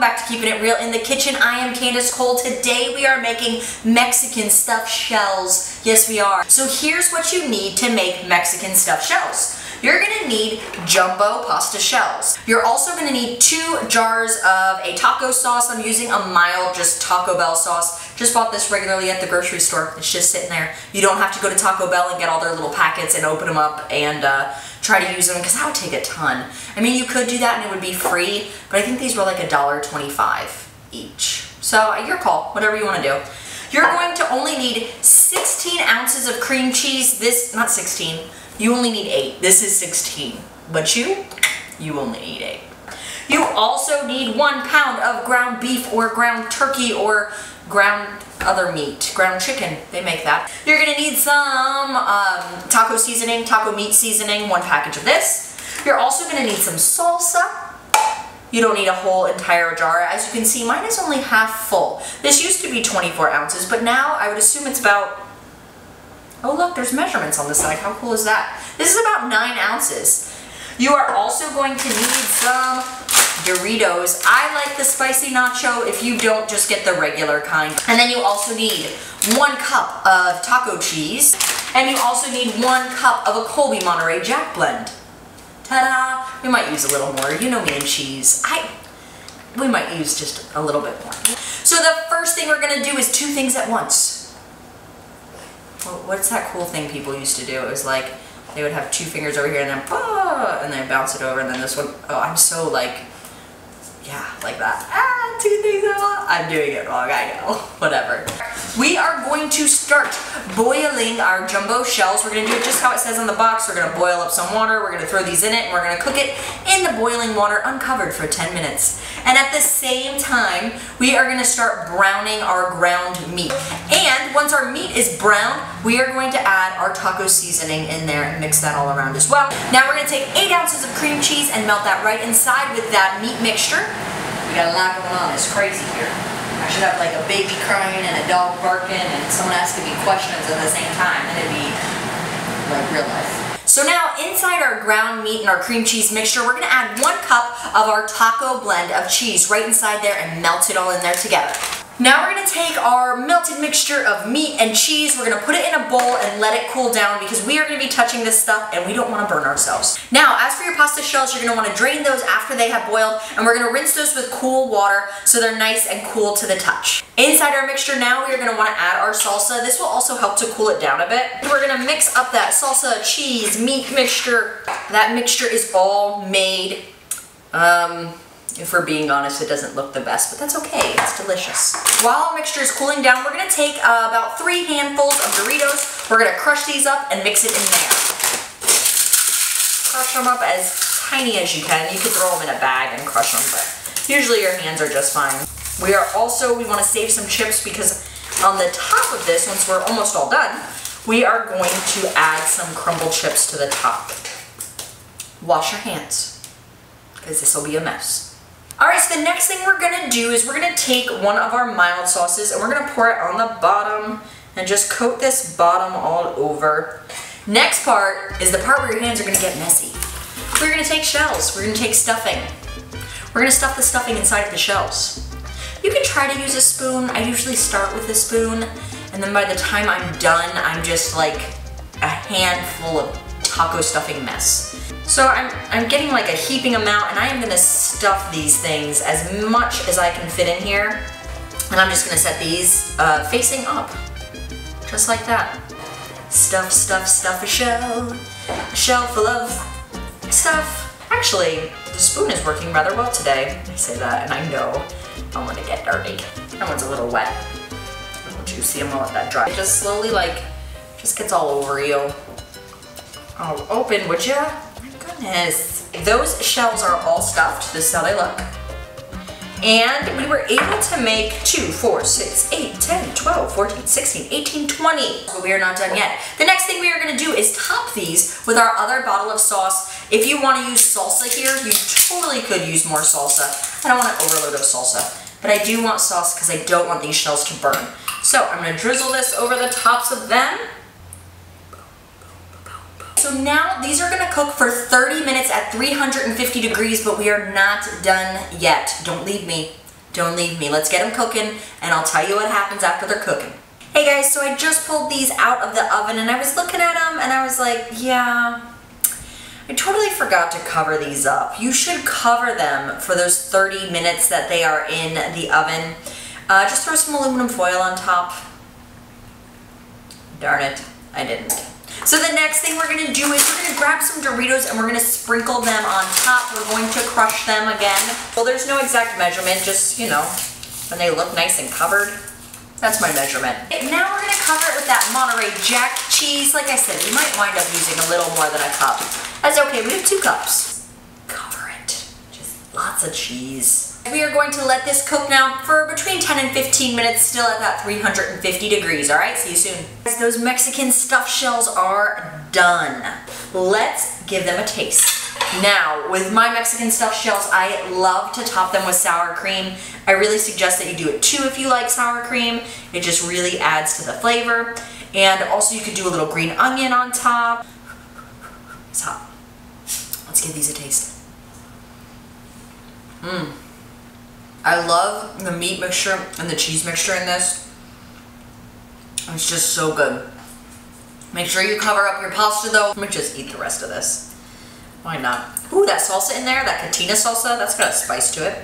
back to Keeping It Real in the Kitchen. I am Candace Cole. Today we are making Mexican stuffed shells. Yes, we are. So here's what you need to make Mexican stuffed shells. You're gonna need jumbo pasta shells. You're also gonna need 2 jars of a taco sauce. I'm using a mild, just Taco Bell sauce. Just bought this regularly at the grocery store. It's just sitting there. You don't have to go to Taco Bell and get all their little packets and open them up and try to use them, because that would take a ton. I mean, you could do that and it would be free, but I think these were like $1.25 each. So your call, whatever you want to do. You're going to only need 16 ounces of cream cheese. This, not 16, you only need 8. This is 16, but you only need 8. You also need 1 pound of ground beef or ground turkey or ground other meat, ground chicken, they make that. You're gonna need some taco seasoning, taco meat seasoning, 1 package of this. You're also gonna need some salsa. You don't need a whole entire jar. As you can see, mine is only half full. This used to be 24 ounces, but now I would assume it's about, oh look, there's measurements on the side. How cool is that? This is about 9 ounces. You are also going to need some Doritos. I like the spicy nacho. If you don't, just get the regular kind. And then you also need 1 cup of taco cheese. And you also need 1 cup of a Colby Monterey Jack blend. Ta-da! We might use a little more. You know me and cheese. We might use just a little bit more. So the first thing we're gonna do is 2 things at once. Well, what's that cool thing people used to do? It was like, they would have 2 fingers over here and then, and then bounce it over, and then this one, oh, I'm so like, yeah, like that. 2 things at once. I'm doing it wrong, I know. Whatever. We are going to start boiling our jumbo shells. We're going to do it just how it says on the box. We're going to boil up some water. We're going to throw these in it, and we're going to cook it in the boiling water uncovered for 10 minutes. And at the same time, we are going to start browning our ground meat. And once our meat is brown, we are going to add our taco seasoning in there and mix that all around as well. Now we're going to take 8 ounces of cream cheese and melt that right inside with that meat mixture. We got a lot going on. It's crazy here. I should have like a baby crying and a dog barking and someone asking me questions at the same time, and it'd be like real life. So now inside our ground meat and our cream cheese mixture, we're going to add 1 cup of our taco blend of cheese right inside there and melt it all in there together. Now we're going to take our melted mixture of meat and cheese, we're going to put it in a bowl and let it cool down, because we are going to be touching this stuff and we don't want to burn ourselves. Now, as for your pasta shells, you're going to want to drain those after they have boiled, and we're going to rinse those with cool water so they're nice and cool to the touch. Inside our mixture now, we are going to want to add our salsa. This will also help to cool it down a bit. We're going to mix up that salsa, cheese, meat mixture. That mixture is all made. If we're being honest, it doesn't look the best, but that's okay. It's delicious. While our mixture is cooling down, we're going to take about 3 handfuls of Doritos. We're going to crush these up and mix it in there. Crush them up as tiny as you can. You could throw them in a bag and crush them, but usually your hands are just fine. We want to save some chips, because on the top of this, once we're almost all done, we are going to add some crumbled chips to the top. Wash your hands, because this will be a mess. Alright, so the next thing we're going to do is we're going to take one of our mild sauces and we're going to pour it on the bottom and just coat this bottom all over. Next part is the part where your hands are going to get messy. We're going to take shells. We're going to take stuffing. We're going to stuff the stuffing inside of the shells. You can try to use a spoon. I usually start with a spoon, and then by the time I'm done, I'm just like a handful of taco stuffing mess. So I'm getting like a heaping amount, and I am going to stuff these things as much as I can fit in here. And I'm just going to set these facing up, just like that. Stuff, stuff, stuff a shell full of stuff. Actually, the spoon is working rather well today. I say that, and I know I'm going to get dirty. That one's a little wet, a little juicy. I'm going to let that dry. It just slowly just gets all over you. Oh, open, would ya? Goodness. Those shells are all stuffed. This is how they look. And we were able to make 2, 4, 6, 8, 10, 12, 14, 16, 18, 20. But we are not done yet. The next thing we are going to do is top these with our other bottle of sauce. If you want to use salsa here, you totally could use more salsa. I don't want an overload of salsa, but I do want sauce because I don't want these shells to burn. So I'm going to drizzle this over the tops of them. So now these are going to cook for 30 minutes at 350 degrees, but we are not done yet. Don't leave me. Don't leave me. Let's get them cooking, and I'll tell you what happens after they're cooking. Hey guys, so I just pulled these out of the oven, and I was looking at them, and I was like, yeah, I totally forgot to cover these up. You should cover them for those 30 minutes that they are in the oven. Just throw some aluminum foil on top. Darn it, I didn't. So the next thing we're gonna do is we're gonna grab some Doritos and we're gonna sprinkle them on top. We're going to crush them again. Well, there's no exact measurement, just, you know, when they look nice and covered. That's my measurement. Now we're gonna cover it with that Monterey Jack cheese. Like I said, we might wind up using a little more than a cup. That's okay, we have 2 cups. Cover it, just lots of cheese. We are going to let this cook now for between 10 and 15 minutes, still at that 350 degrees, all right? See you soon. Those Mexican stuffed shells are done. Let's give them a taste. Now, with my Mexican stuffed shells, I love to top them with sour cream. I really suggest that you do it too if you like sour cream. It just really adds to the flavor. And also you could do a little green onion on top. It's hot. Let's give these a taste. I love the meat mixture and the cheese mixture in this. It's just so good. Make sure you cover up your pasta though. I'm gonna just eat the rest of this. Why not? Ooh, that salsa in there, that Katina salsa, that's got a spice to it.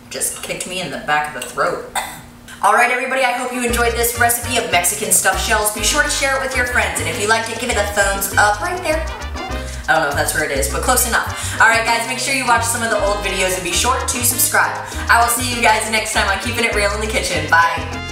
Just kicked me in the back of the throat. Alright everybody, I hope you enjoyed this recipe of Mexican stuffed shells. Be sure to share it with your friends, and if you liked it, give it a thumbs up right there. I don't know if that's where it is, but close enough. Alright guys, make sure you watch some of the old videos and be sure to subscribe. I will see you guys next time on Keeping It Real in the Kitchen. Bye!